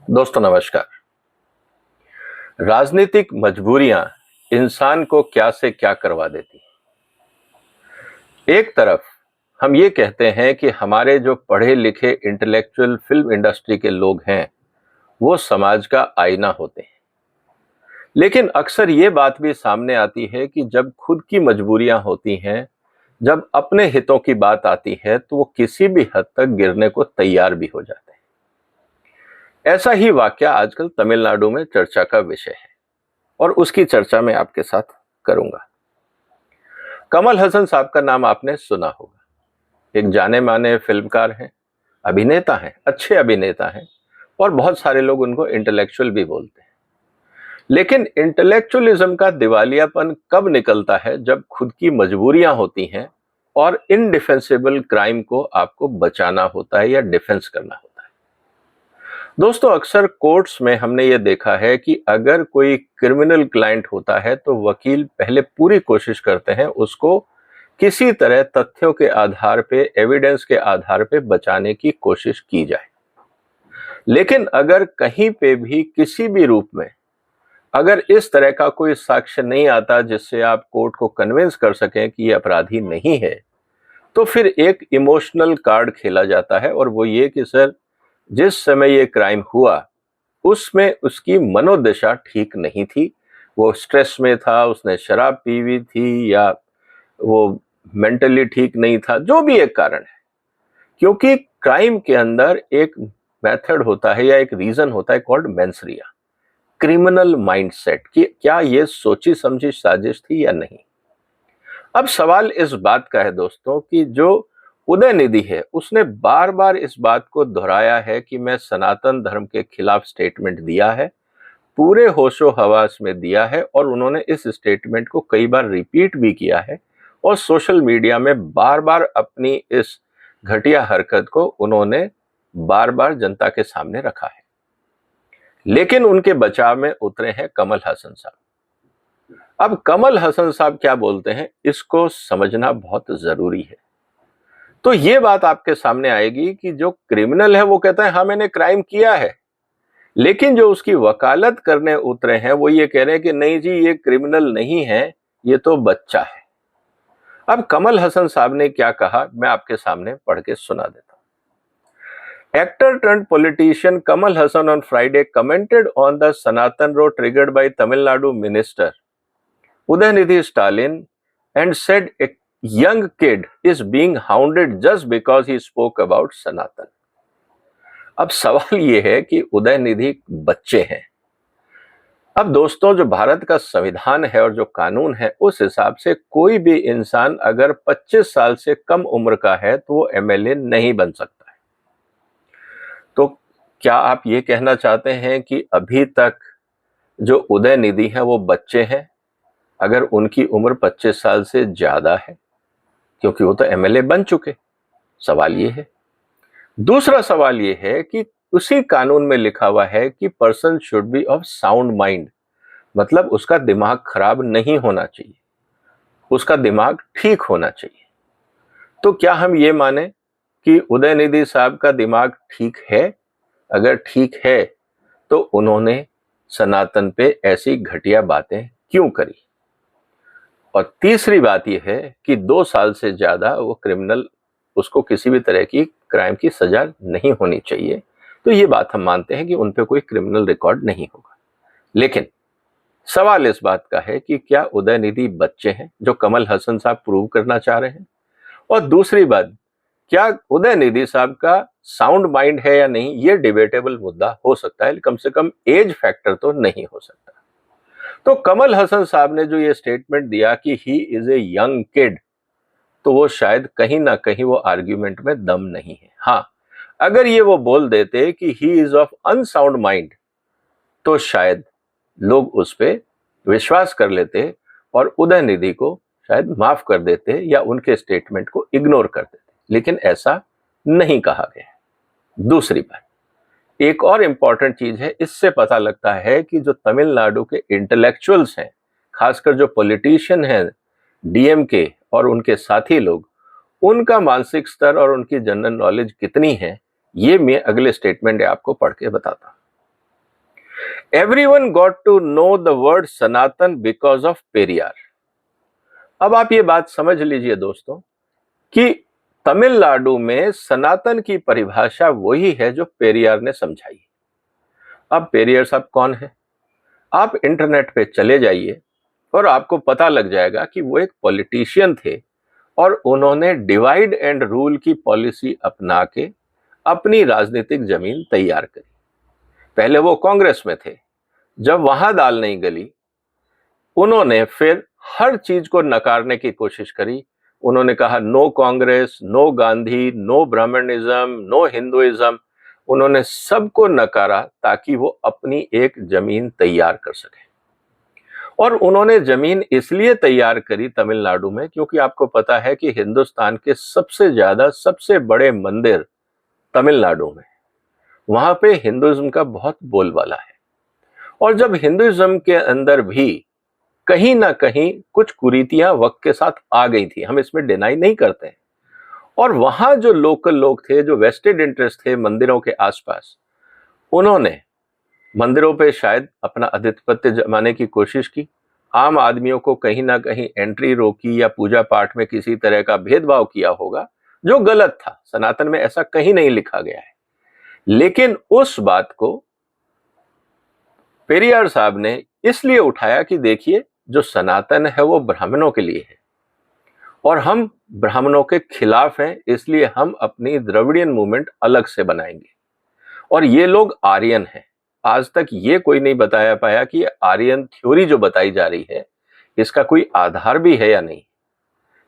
दोस्तों नमस्कार। राजनीतिक मजबूरियां इंसान को क्या से क्या करवा देती हैं। एक तरफ हम ये कहते हैं कि हमारे जो पढ़े लिखे इंटेलेक्चुअल फिल्म इंडस्ट्री के लोग हैं वो समाज का आईना होते हैं, लेकिन अक्सर ये बात भी सामने आती है कि जब खुद की मजबूरियां होती हैं, जब अपने हितों की बात आती है तो वो किसी भी हद तक गिरने को तैयार भी हो जाते हैं। ऐसा ही वाकया आजकल तमिलनाडु में चर्चा का विषय है और उसकी चर्चा मैं आपके साथ करूंगा। कमल हसन साहब का नाम आपने सुना होगा। एक जाने माने फिल्मकार हैं, अभिनेता हैं, अच्छे अभिनेता हैं और बहुत सारे लोग उनको इंटेलेक्चुअल भी बोलते हैं। लेकिन इंटेलेक्चुअलिज्म का दिवालियापन कब निकलता है? जब खुद की मजबूरियां होती हैं और इनडिफेंसिबल क्राइम को आपको बचाना होता है या डिफेंस करना होता है। दोस्तों, अक्सर कोर्ट्स में हमने ये देखा है कि अगर कोई क्रिमिनल क्लाइंट होता है तो वकील पहले पूरी कोशिश करते हैं उसको किसी तरह तथ्यों के आधार पे, एविडेंस के आधार पे बचाने की कोशिश की जाए। लेकिन अगर कहीं पे भी किसी भी रूप में अगर इस तरह का कोई साक्ष्य नहीं आता जिससे आप कोर्ट को कन्विंस कर सकें कि ये अपराधी नहीं है, तो फिर एक इमोशनल कार्ड खेला जाता है और वो ये कि सर, जिस समय ये क्राइम हुआ उसमें उसकी मनोदशा ठीक नहीं थी, वो स्ट्रेस में था, उसने शराब पी हुई थी या वो मेंटली ठीक नहीं था, जो भी एक कारण है। क्योंकि क्राइम के अंदर एक मेथड होता है या एक रीजन होता है कॉल्ड मेंसरिया, क्रिमिनल माइंडसेट, कि क्या ये सोची समझी साजिश थी या नहीं। अब सवाल इस बात का है दोस्तों कि जो उदयनिधि है उसने बार बार इस बात को दोहराया है कि मैं सनातन धर्म के खिलाफ स्टेटमेंट दिया है, पूरे होशो हवास में दिया है, और उन्होंने इस स्टेटमेंट को कई बार रिपीट भी किया है और सोशल मीडिया में बार बार अपनी इस घटिया हरकत को उन्होंने बार बार जनता के सामने रखा है। लेकिन उनके बचाव में उतरे हैं कमल हसन साहब। अब कमल हसन साहब क्या बोलते हैं इसको समझना बहुत जरूरी है। तो ये बात आपके सामने आएगी कि जो क्रिमिनल है वो कहता है हाँ मैंने क्राइम किया है, लेकिन जो उसकी वकालत करने उतरे हैं वो ये कह रहे हैं कि नहीं जी, ये क्रिमिनल नहीं है, ये तो बच्चा है। अब कमल हसन साहब ने क्या कहा मैं आपके सामने पढ़ के सुना देता हूं। Actor turned politician Kamal Hassan on Friday commented on the Sanatan row triggered by Tamil Nadu minister Udayanidhi Stalin and said a young kid is being hounded just because he spoke about Sanatan. अब सवाल यह है कि उदयनिधि बच्चे हैं। अब दोस्तों, जो भारत का संविधान है और जो कानून है उस हिसाब से कोई भी इंसान अगर 25 साल से कम उम्र का है तो वो एमएलए नहीं बन सकता है। तो क्या आप ये कहना चाहते हैं कि अभी तक जो उदयनिधि है वो बच्चे हैं अगर उनकी उम्र 25 साल से ज्यादा है? क्योंकि वो तो एमएलए बन चुके। सवाल ये है। दूसरा सवाल ये है कि उसी कानून में लिखा हुआ है कि person should be of sound mind, मतलब उसका दिमाग खराब नहीं होना चाहिए, उसका दिमाग ठीक होना चाहिए। तो क्या हम ये माने कि उदयनिधि साहब का दिमाग ठीक है? अगर ठीक है तो उन्होंने सनातन पे ऐसी घटिया बातें क्यों करी? और तीसरी बात यह है कि 2 साल से ज्यादा वो क्रिमिनल, उसको किसी भी तरह की क्राइम की सजा नहीं होनी चाहिए। तो ये बात हम मानते हैं कि उन पे कोई क्रिमिनल रिकॉर्ड नहीं होगा। लेकिन सवाल इस बात का है कि क्या उदयनिधि बच्चे हैं, जो कमल हसन साहब प्रूव करना चाह रहे हैं? और दूसरी बात, क्या उदयनिधि साहब का साउंड माइंड है या नहीं, ये डिबेटेबल मुद्दा हो सकता है, कम से कम एज फैक्टर तो नहीं हो सकता। तो कमल हसन साहब ने जो ये स्टेटमेंट दिया कि he is a young kid, तो वो शायद कहीं ना कहीं वो आर्ग्यूमेंट में दम नहीं है। हाँ, अगर ये वो बोल देते कि he is of unsound mind तो शायद लोग उस पर विश्वास कर लेते और उदयनिधि को शायद माफ कर देते या उनके स्टेटमेंट को इग्नोर कर देते। लेकिन ऐसा नहीं कहा गया। दूसरी बात, एक और इंपॉर्टेंट चीज है, इससे पता लगता है कि जो तमिलनाडु के इंटेलेक्चुअल्स हैं, खासकर जो पॉलिटिशियन हैं डीएमके और उनके साथी लोग, उनका मानसिक स्तर और उनकी जनरल नॉलेज कितनी है, ये मैं अगले स्टेटमेंट आपको पढ़ के बताता हूं। Everyone got to know the word Sanatan because of Periyar. अब आप ये बात समझ लीजिए दोस्तों कि तमिलनाडु में सनातन की परिभाषा वही है जो पेरियार ने समझाई। अब पेरियार साहब कौन है? आप इंटरनेट पे चले जाइए और आपको पता लग जाएगा कि वो एक पॉलिटिशियन थे और उन्होंने डिवाइड एंड रूल की पॉलिसी अपना के अपनी राजनीतिक जमीन तैयार करी। पहले वो कांग्रेस में थे, जब वहां दाल नहीं गली, उन्होंने फिर हर चीज को नकारने की कोशिश करी। उन्होंने कहा no Congress, no Gandhi, no Brahminism, no Hinduism. उन्होंने सबको नकारा ताकि वो अपनी एक जमीन तैयार कर सके। और उन्होंने जमीन इसलिए तैयार करी तमिलनाडु में क्योंकि आपको पता है कि हिंदुस्तान के सबसे ज्यादा सबसे बड़े मंदिर तमिलनाडु में, वहां पे हिंदुइज्म का बहुत बोलबाला है। और जब हिंदुइज्म के अंदर भी कहीं ना कहीं कुछ कुरीतियां वक्त के साथ आ गई थी, हम इसमें डिनाई नहीं करते हैं, और वहां जो लोकल लोग थे, जो वेस्टेड इंटरेस्ट थे मंदिरों के आसपास, उन्होंने मंदिरों पे शायद अपना आधिपत्य जमाने की कोशिश की। आम आदमियों को कहीं ना कहीं एंट्री रोकी या पूजा पाठ में किसी तरह का भेदभाव किया होगा, जो गलत था। सनातन में ऐसा कहीं नहीं लिखा गया है। लेकिन उस बात को पेरियार साहब ने इसलिए उठाया कि देखिए, जो सनातन है वो ब्राह्मणों के लिए है और हम ब्राह्मणों के खिलाफ हैं, इसलिए हम अपनी द्रविडियन मूवमेंट अलग से बनाएंगे। और ये लोग आर्यन हैं। आज तक ये कोई नहीं बताया पाया कि आर्यन थ्योरी जो बताई जा रही है, इसका कोई आधार भी है या नहीं।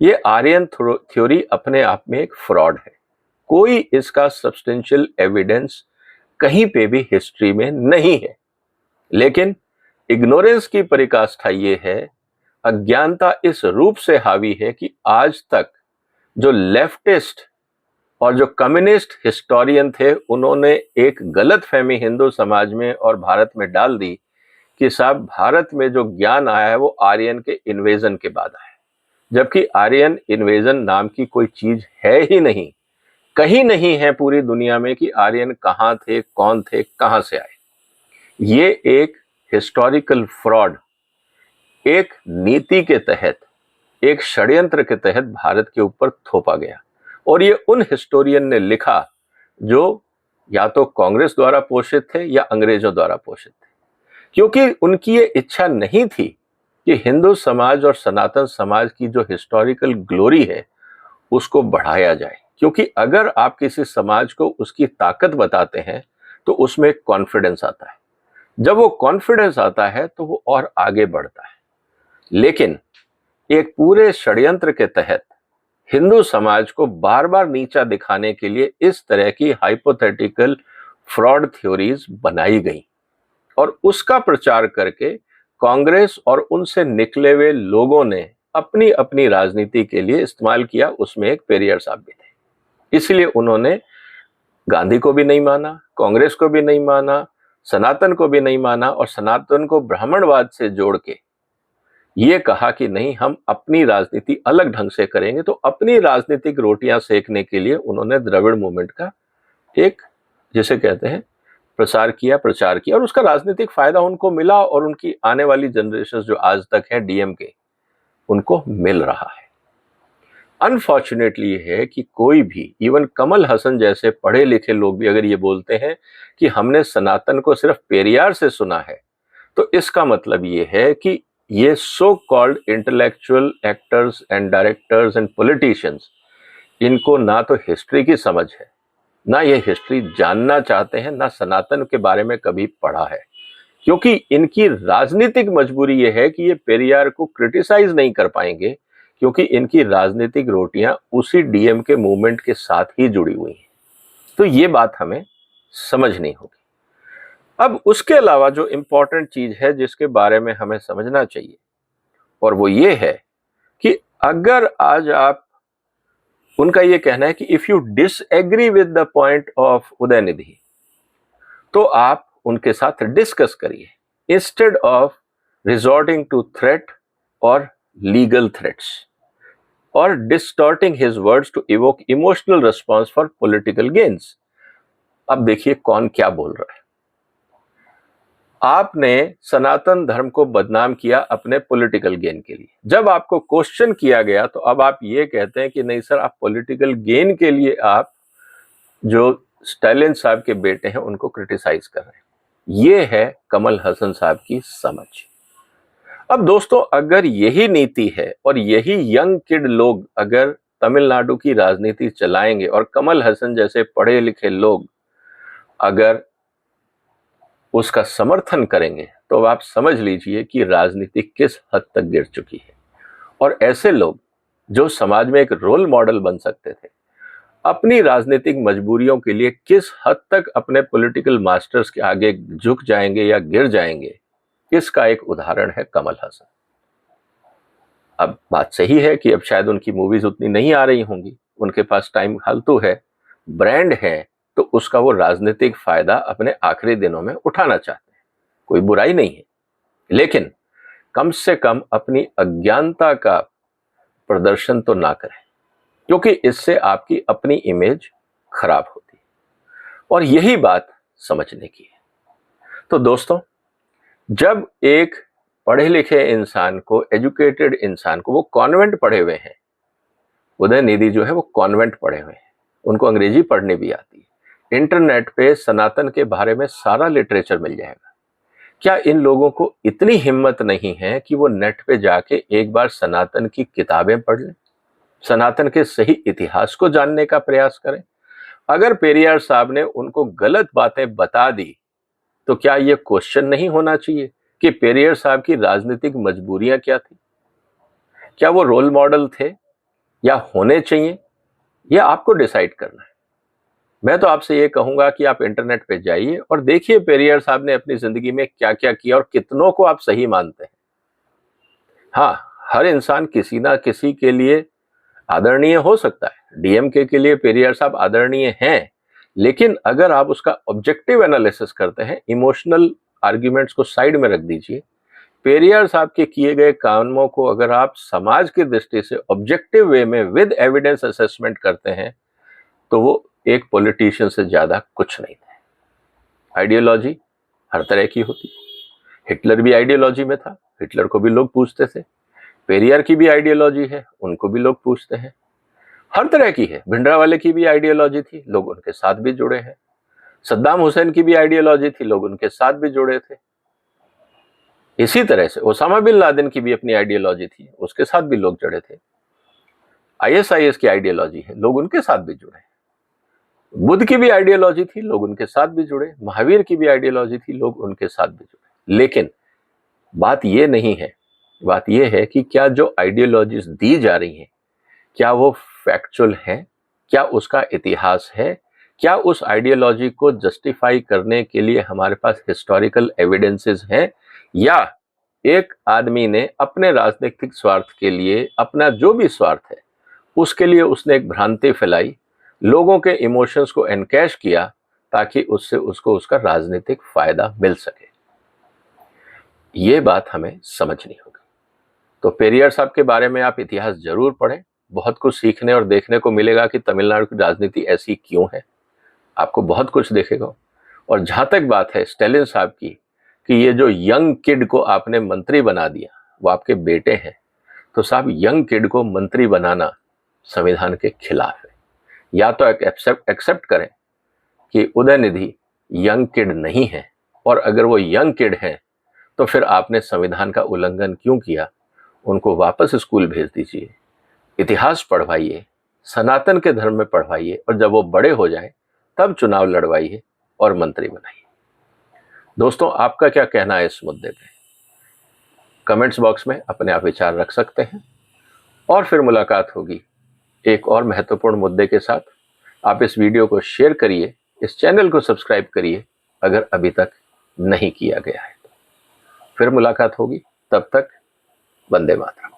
ये आर्यन थ्योरी अपने आप में एक फ्रॉड है। कोई इसका सब्सटेंशियल एविडेंस कहीं पे भी हिस्ट्री में नहीं है। लेकिन इग्नोरेंस की पराकाष्ठा ये है, अज्ञानता इस रूप से हावी है कि आज तक जो लेफ्टिस्ट और जो कम्युनिस्ट हिस्टोरियन थे, उन्होंने एक गलत फहमी हिंदू समाज में और भारत में डाल दी कि साहब भारत में जो ज्ञान आया है वो आर्यन के इन्वेजन के बाद आया, जबकि आर्यन इन्वेजन नाम की कोई चीज है ही नहीं। कहीं नहीं है पूरी दुनिया में कि आर्यन कहां थे, कौन थे, कहां से आए। ये एक हिस्टोरिकल फ्रॉड एक नीति के तहत, एक षड्यंत्र के तहत भारत के ऊपर थोपा गया। और ये उन हिस्टोरियन ने लिखा जो या तो कांग्रेस द्वारा पोषित थे या अंग्रेजों द्वारा पोषित थे, क्योंकि उनकी ये इच्छा नहीं थी कि हिंदू समाज और सनातन समाज की जो हिस्टोरिकल ग्लोरी है उसको बढ़ाया जाए। क्योंकि अगर आप किसी समाज को उसकी ताकत बताते हैं तो उसमें कॉन्फिडेंस आता है। जब वो कॉन्फिडेंस आता है तो वो और आगे बढ़ता है। लेकिन एक पूरे षड्यंत्र के तहत हिंदू समाज को बार बार नीचा दिखाने के लिए इस तरह की हाइपोथेटिकल फ्रॉड थ्योरीज बनाई गई और उसका प्रचार करके कांग्रेस और उनसे निकले हुए लोगों ने अपनी अपनी राजनीति के लिए इस्तेमाल किया। उसमें एक पेरियार साहब भी थे। इसलिए उन्होंने गांधी को भी नहीं माना, कांग्रेस को भी नहीं माना, सनातन को भी नहीं माना और सनातन को ब्राह्मणवाद से जोड़ के ये कहा कि नहीं, हम अपनी राजनीति अलग ढंग से करेंगे। तो अपनी राजनीतिक रोटियां सेकने के लिए उन्होंने द्रविड़ मूवमेंट का एक, जिसे कहते हैं, प्रचार किया और उसका राजनीतिक फायदा उनको मिला और उनकी आने वाली जनरेशन जो आज तक है डीएमके, उनको मिल रहा है। अनफॉर्चुनेटली ये है कि कोई भी, इवन कमल हसन जैसे पढ़े लिखे लोग भी अगर ये बोलते हैं कि हमने सनातन को सिर्फ पेरियार से सुना है, तो इसका मतलब ये है कि ये so called intellectual actors and directors and politicians, इनको ना तो हिस्ट्री की समझ है, ना ये हिस्ट्री जानना चाहते हैं, ना सनातन के बारे में कभी पढ़ा है। क्योंकि इनकी राजनीतिक मजबूरी ये है कि ये पेरियार को क्रिटिसाइज नहीं कर पाएंगे, क्योंकि इनकी राजनीतिक रोटियां उसी डीएमके मूवमेंट के साथ ही जुड़ी हुई हैं। तो ये बात हमें समझनी होगी। अब उसके अलावा जो इंपॉर्टेंट चीज है जिसके बारे में हमें समझना चाहिए, और वो ये है कि अगर आज आप, उनका ये कहना है कि if you disagree with the point of Udhayanidhi, तो आप उनके साथ डिस्कस करिए instead of resorting to threat और लीगल थ्रेट्स और distorting his words to evoke emotional response for political gains. अब देखिए कौन क्या बोल रहा है। आपने सनातन धर्म को बदनाम किया अपने पॉलिटिकल गेन के लिए। जब आपको क्वेश्चन किया गया तो अब आप ये कहते हैं कि नहीं सर, आप पॉलिटिकल गेन के लिए आप जो स्टालिन साहब के बेटे हैं उनको क्रिटिसाइज कर रहे हैं। ये है कमल हसन साहब की समझ। अब दोस्तों, अगर यही नीति है और यही यंग किड लोग अगर तमिलनाडु की राजनीति चलाएंगे और कमल हसन जैसे पढ़े लिखे लोग अगर उसका समर्थन करेंगे, तो आप समझ लीजिए कि राजनीति किस हद तक गिर चुकी है। और ऐसे लोग जो समाज में एक रोल मॉडल बन सकते थे, अपनी राजनीतिक मजबूरियों के लिए किस हद तक अपने पॉलिटिकल मास्टर्स के आगे झुक जाएंगे या गिर जाएंगे, इसका एक उदाहरण है कमल हसन। अब बात सही है कि अब शायद उनकी मूवीज उतनी नहीं आ रही होंगी, उनके पास टाइम फालतू है, ब्रांड है, तो उसका वो राजनीतिक फायदा अपने आखिरी दिनों में उठाना चाहते हैं, कोई बुराई नहीं है। लेकिन कम से कम अपनी अज्ञानता का प्रदर्शन तो ना करें, क्योंकि इससे आपकी अपनी इमेज खराब होती है और यही बात समझने की है। तो दोस्तों, जब एक पढ़े लिखे इंसान को, एजुकेटेड इंसान को, वो कॉन्वेंट पढ़े हुए हैं, उदयनिधि जो है वो कॉन्वेंट पढ़े हुए हैं, उनको अंग्रेजी पढ़ने भी आती है, इंटरनेट पे सनातन के बारे में सारा लिटरेचर मिल जाएगा। क्या इन लोगों को इतनी हिम्मत नहीं है कि वो नेट पे जाके एक बार सनातन की किताबें पढ़ लें, सनातन के सही इतिहास को जानने का प्रयास करें? अगर पेरियार साहब ने उनको गलत बातें बता दी तो क्या ये क्वेश्चन नहीं होना चाहिए कि पेरियार साहब की राजनीतिक मजबूरियां क्या थी? क्या वो रोल मॉडल थे या होने चाहिए? यह आपको डिसाइड करना है। मैं तो आपसे ये कहूंगा कि आप इंटरनेट पे जाइए और देखिए पेरियार साहब ने अपनी जिंदगी में क्या क्या किया और कितनों को आप सही मानते हैं। हाँ, हर इंसान किसी ना किसी के लिए आदरणीय हो सकता है। डीएमके के लिए पेरियार साहब आदरणीय हैं, लेकिन अगर आप उसका ऑब्जेक्टिव एनालिसिस करते हैं, इमोशनल आर्ग्यूमेंट्स को साइड में रख दीजिए, पेरियार साहब के किए गए कामों को अगर आप समाज की दृष्टि से ऑब्जेक्टिव वे में विद एविडेंस असेसमेंट करते हैं, तो वो एक पॉलिटिशियन से ज्यादा कुछ नहीं है। आइडियोलॉजी हर तरह की होती है। हिटलर भी आइडियोलॉजी में था, हिटलर को भी लोग पूछते थे। पेरियार की भी आइडियोलॉजी है, उनको भी लोग पूछते हैं। हर तरह की है। भिंडरावाले की भी आइडियोलॉजी थी, लोग उनके साथ भी जुड़े हैं। सद्दाम हुसैन की भी आइडियोलॉजी थी, लोग उनके साथ भी जुड़े थे। इसी तरह से ओसामा बिन लादेन की भी अपनी आइडियोलॉजी थी, उसके साथ भी लोग जुड़े थे। आईएसआईएस की आइडियोलॉजी है, लोग उनके साथ भी जुड़े। बुद्ध की भी आइडियोलॉजी थी, लोग उनके साथ भी जुड़े। महावीर की भी आइडियोलॉजी थी, लोग उनके साथ भी जुड़े। लेकिन बात यह नहीं है, बात यह है कि क्या जो आइडियोलॉजीज दी जा रही हैं, क्या वो फैक्चुअल है? क्या उसका इतिहास है? क्या उस आइडियोलॉजी को जस्टिफाई करने के लिए हमारे पास हिस्टोरिकल एविडेंसेस हैं? या एक आदमी ने अपने राजनीतिक स्वार्थ के लिए, अपना जो भी स्वार्थ है उसके लिए उसने एक भ्रांति फैलाई, लोगों के इमोशंस को एनकैश किया ताकि उससे उसको उसका राजनीतिक फायदा मिल सके। ये बात हमें समझनी होगी। तो पेरियार साहब के बारे में आप इतिहास जरूर पढ़ें, बहुत कुछ सीखने और देखने को मिलेगा कि तमिलनाडु की राजनीति ऐसी क्यों है। आपको बहुत कुछ देखेगा। और जहां तक बात है स्टालिन साहब की कि ये जो यंग किड को आपने मंत्री बना दिया, वो आपके बेटे हैं, तो साहब यंग किड को मंत्री बनाना संविधान के खिलाफ है। या तो एक्सेप्ट करें कि उदयनिधि यंग किड नहीं है, और अगर वो यंग किड है तो फिर आपने संविधान का उल्लंघन क्यों किया? उनको वापस स्कूल भेज दीजिए, इतिहास पढ़वाइए, सनातन के धर्म में पढ़वाइए, और जब वो बड़े हो जाएं तब चुनाव लड़वाइए और मंत्री बनाइए। दोस्तों, आपका क्या कहना है इस मुद्दे पे? कमेंट्स बॉक्स में अपने आप विचार रख सकते हैं। और फिर मुलाकात होगी एक और महत्वपूर्ण मुद्दे के साथ। आप इस वीडियो को शेयर करिए, इस चैनल को सब्सक्राइब करिए अगर अभी तक नहीं किया गया है। फिर मुलाकात होगी, तब तक वंदे मातरम।